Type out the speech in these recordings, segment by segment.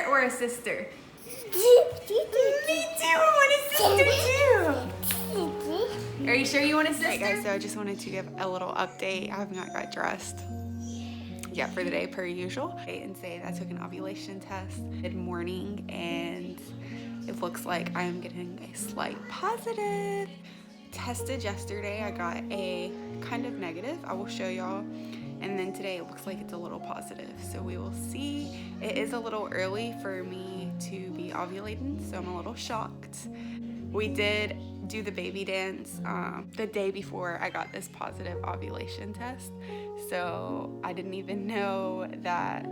brother or a sister? Me too, I want a sister too. Are you sure you want a sister? Alright guys, so I just wanted to give a little update. I have not got dressed yet for the day per usual. And say that I took an ovulation test mid-morning and it looks like I am getting a slight positive. Tested yesterday, I got a kind of negative. I will show y'all. And then today it looks like it's a little positive. So we will see. It is a little early for me to be ovulating, so I'm a little shocked. We did do the baby dance the day before I got this positive ovulation test. So I didn't even know that.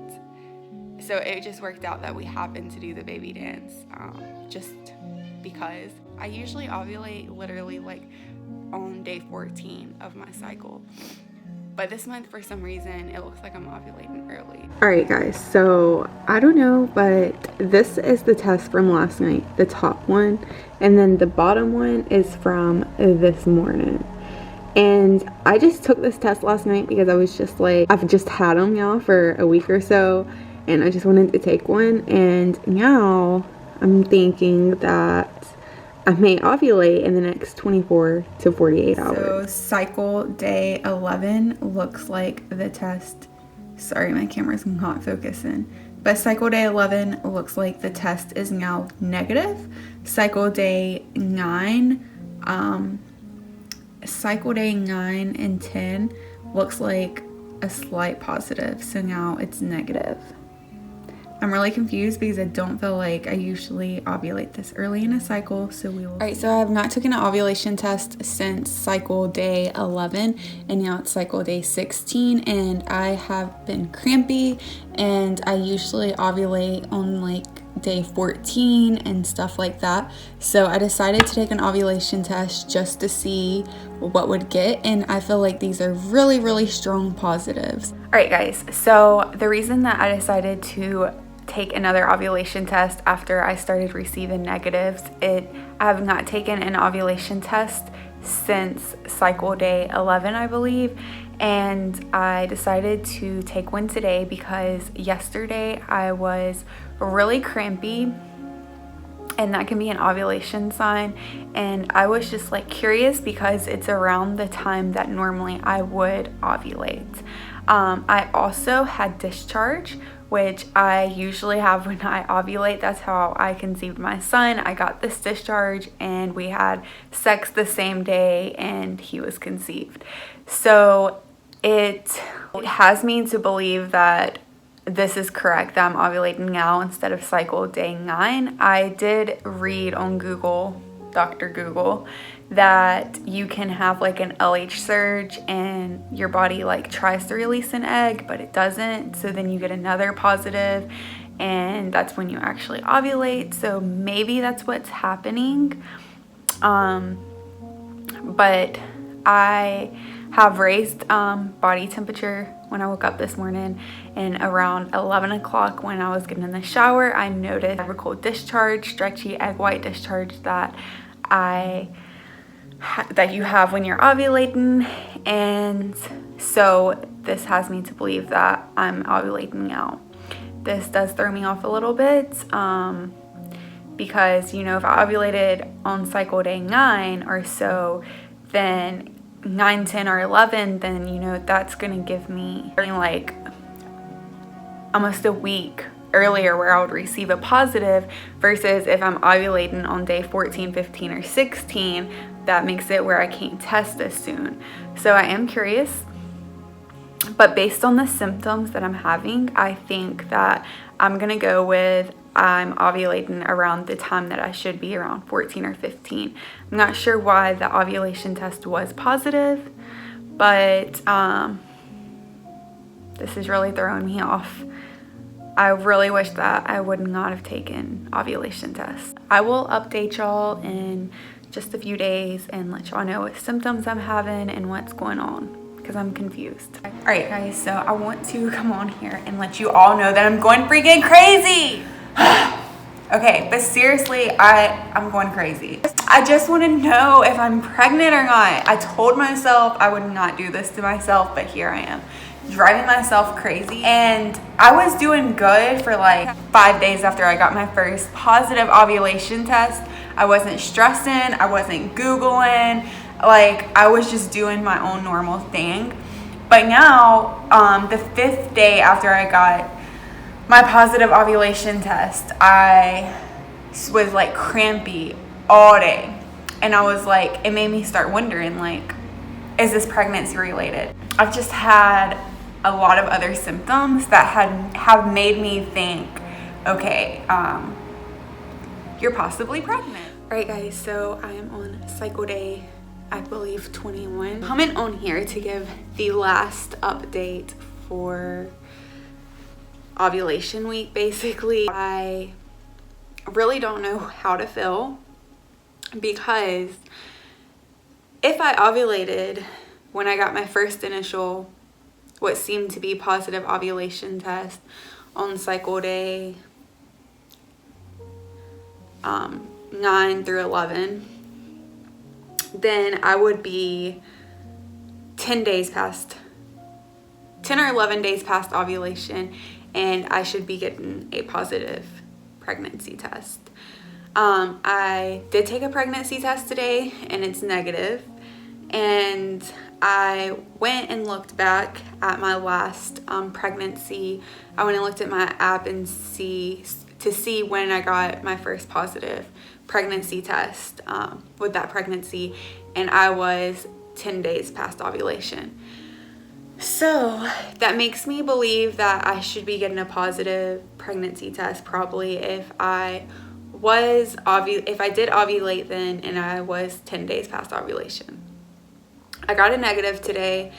So it just worked out that we happened to do the baby dance just because I usually ovulate literally like on day 14 of my cycle. But this month, for some reason, it looks like I'm ovulating early. All right, guys, so I don't know, but this is the test from last night, the top one. And then the bottom one is from this morning. And I just took this test last night because I was just like, I've just had them, y'all, for a week or so. And I just wanted to take one. And now I'm thinking that I may ovulate in the next 24 to 48 hours. So cycle day 11 looks like the test. Sorry, my camera's not focusing. But cycle day 11 looks like the test is now negative. Cycle day 9 and 10 looks like a slight positive. So now it's negative. I'm really confused because I don't feel like I usually ovulate this early in a cycle, so we will. All right, so I have not taken an ovulation test since cycle day 11, and now it's cycle day 16, and I have been crampy, and I usually ovulate on like day 14 and stuff like that. So I decided to take an ovulation test just to see what would get, and I feel like these are really, really strong positives. All right, guys, so the reason that I decided to take another ovulation test after I started receiving negatives, I have not taken an ovulation test since cycle day 11, I believe, and I decided to take one today because yesterday I was really crampy, and that can be an ovulation sign, and I was just like curious because it's around the time that normally I would ovulate. I also had discharge, which I usually have when I ovulate. That's how I conceived my son. I got this discharge and we had sex the same day and he was conceived. So it has me to believe that this is correct, that I'm ovulating now instead of cycle day 9. I did read on Google, Dr. Google, that you can have like an LH surge and your body like tries to release an egg but it doesn't, so then you get another positive and that's when you actually ovulate. So maybe that's what's happening, but I have raised body temperature when I woke up this morning, and around 11 o'clock when I was getting in the shower I noticed a cold discharge, stretchy egg white discharge that you have when you're ovulating, and so this has me to believe that I'm ovulating now. This does throw me off a little bit because, you know, if I ovulated on cycle day 9 or so, then 9, 10, or 11, then, you know, that's gonna give me like almost a week earlier where I would receive a positive, versus if I'm ovulating on day 14, 15, or 16, that makes it where I can't test as soon. So I am curious, but based on the symptoms that I'm having, I think that I'm gonna go with I'm ovulating around the time that I should be, around 14 or 15. I'm not sure why the ovulation test was positive, but this is really throwing me off. I really wish that I would not have taken ovulation tests. I will update y'all in just a few days and let y'all know what symptoms I'm having and what's going on, because I'm confused. All right, guys, so I want to come on here and let you all know that I'm going freaking crazy. Okay, but seriously, I'm going crazy. I just want to know if I'm pregnant or not. I told myself I would not do this to myself, but here I am. driving myself crazy. And I was doing good for like 5 days after I got my first positive ovulation test. I wasn't stressing, I wasn't Googling, like I was just doing my own normal thing. But now, the 5th day after I got my positive ovulation test, I was like crampy all day. And I was like, it made me start wondering, like, is this pregnancy related? I've just had a lot of other symptoms that have made me think, okay, you're possibly pregnant. All right, guys, so I am on cycle day, I believe 21. Coming on here to give the last update for ovulation week. Basically, I really don't know how to feel, because if I ovulated when I got my first initial, what seemed to be positive ovulation test on cycle day 9 through 11, then I would be 10 or 11 days past ovulation, and I should be getting a positive pregnancy test. I did take a pregnancy test today, and it's negative. And I went and looked back at my last pregnancy. I went and looked at my app and see when I got my first positive pregnancy test with that pregnancy, and I was 10 days past ovulation. So that makes me believe that I should be getting a positive pregnancy test probably if I did ovulate then and I was 10 days past ovulation. I got a negative today,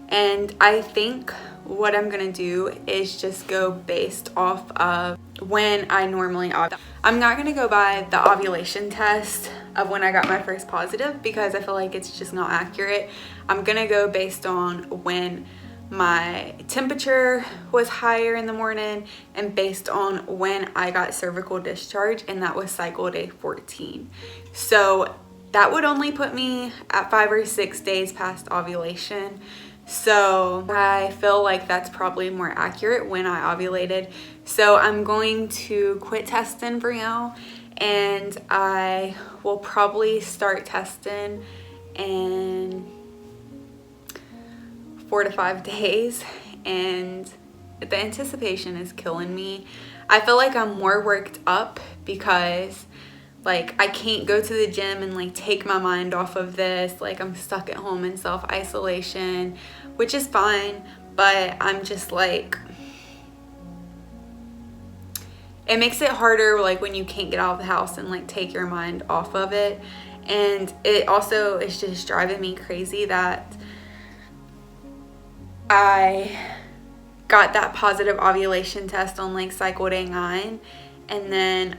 and I think what I'm gonna do is just go based off of when I normally ovulate. I'm not gonna go by the ovulation test of when I got my first positive, because I feel like it's just not accurate. I'm gonna go based on when my temperature was higher in the morning and based on when I got cervical discharge, and that was cycle day 14. So that would only put me at 5 or 6 days past ovulation. So I feel like that's probably more accurate when I ovulated. So I'm going to quit testing for now, and I will probably start testing in 4 to 5 days. And the anticipation is killing me. I feel like I'm more worked up because like I can't go to the gym and like take my mind off of this. Like I'm stuck at home in self-isolation, which is fine, but I'm just like, it makes it harder like when you can't get out of the house and like take your mind off of it. And it also is just driving me crazy that I got that positive ovulation test on like cycle day 9, and then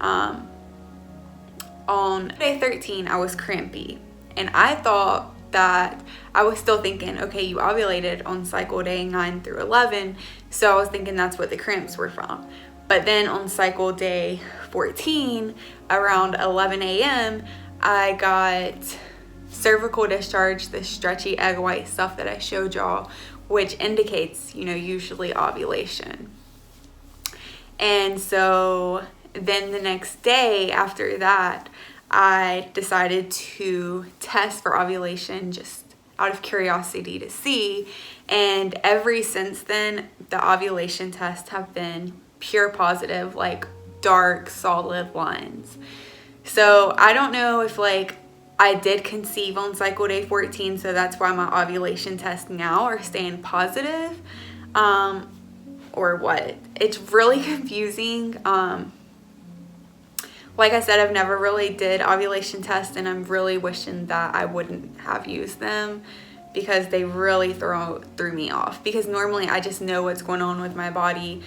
on day 13 I was crampy, and I thought that I was still thinking, okay, you ovulated on cycle day 9 through 11, so I was thinking that's what the cramps were from. But then on cycle day 14 around 11 a.m. I got cervical discharge, the stretchy egg white stuff that I showed y'all, which indicates, you know, usually ovulation. And so then the next day after that, I decided to test for ovulation just out of curiosity to see. And ever since then, the ovulation tests have been pure positive, like dark, solid lines. So I don't know if like I did conceive on cycle day 14, so that's why my ovulation tests now are staying positive, or what. It's really confusing. Like I said, I've never really did ovulation tests, and I'm really wishing that I wouldn't have used them, because they really threw me off. Because normally I just know what's going on with my body,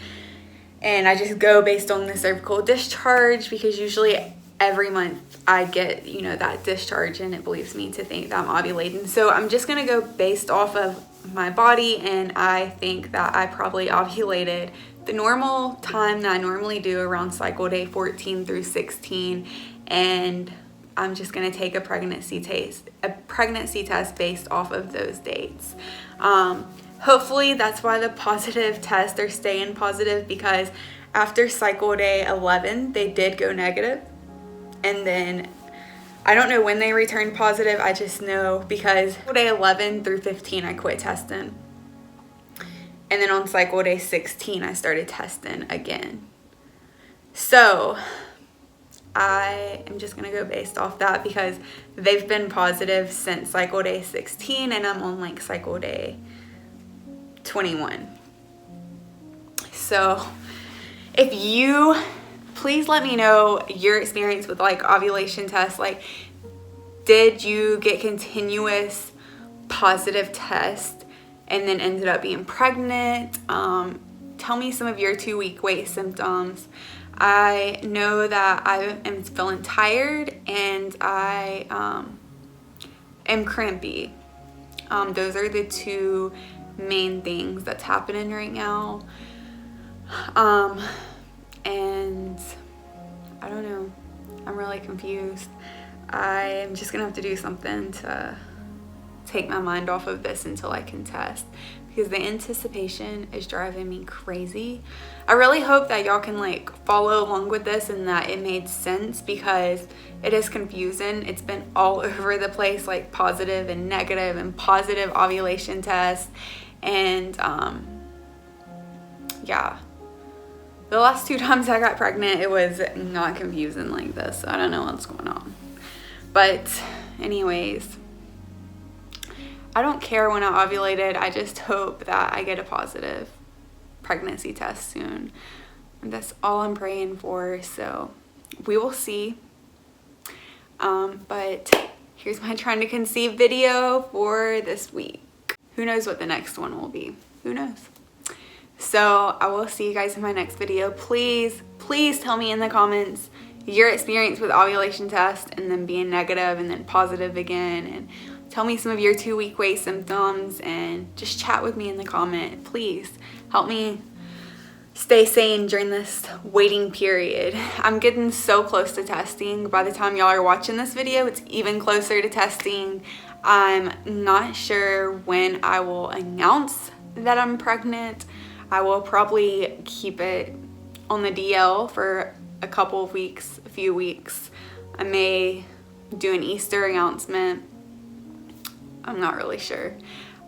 and I just go based on the cervical discharge, because usually every month I get, you know, that discharge, and it believes me to think that I'm ovulating. So I'm just gonna go based off of my body, and I think that I probably ovulated the normal time that I normally do, around cycle day 14 through 16, and I'm just gonna take a pregnancy test based off of those dates. hopefully that's why the positive tests are staying positive, because after cycle day 11, they did go negative. And then I don't know when they returned positive. I just know because day 11 through 15, I quit testing. And then on cycle day 16, I started testing again. So I am just gonna go based off that, because they've been positive since cycle day 16 and I'm on like cycle day 21. So if you, please let me know your experience with like ovulation tests. Like, did you get continuous positive tests and then ended up being pregnant? Tell me some of your 2-week wait symptoms. I know that I am feeling tired and I am crampy. Those are the 2 main things that's happening right now. And I don't know, I'm really confused. I'm just gonna have to do something to take my mind off of this until I can test, because the anticipation is driving me crazy. I really hope that y'all can like follow along with this and that it made sense, because it is confusing. It's been all over the place, like positive and negative and positive ovulation tests. And yeah, the last 2 times I got pregnant, it was not confusing like this. I don't know what's going on. But anyways, I don't care when I ovulated. I just hope that I get a positive pregnancy test soon. And that's all I'm praying for. So we will see. But here's my trying to conceive video for this week. Who knows what the next one will be? Who knows? So I will see you guys in my next video. Please, please tell me in the comments your experience with ovulation tests and then being negative and then positive again, and tell me some of your 2-week wait symptoms, and just chat with me in the comment. Please help me stay sane during this waiting period. I'm getting so close to testing. By the time y'all are watching this video, it's even closer to testing. I'm not sure when I will announce that I'm pregnant. I will probably keep it on the DL for a couple of weeks, a few weeks. I may do an Easter announcement. I'm not really sure.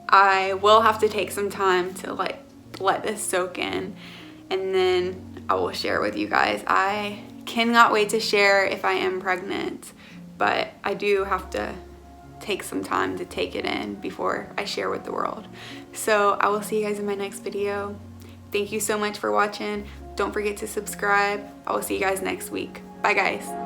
I will have to take some time to like let this soak in, and then I will share with you guys. I cannot wait to share if I am pregnant, but I do have to take some time to take it in before I share with the world. So I will see you guys in my next video. Thank you so much for watching. Don't forget to subscribe. I will see you guys next week. Bye guys.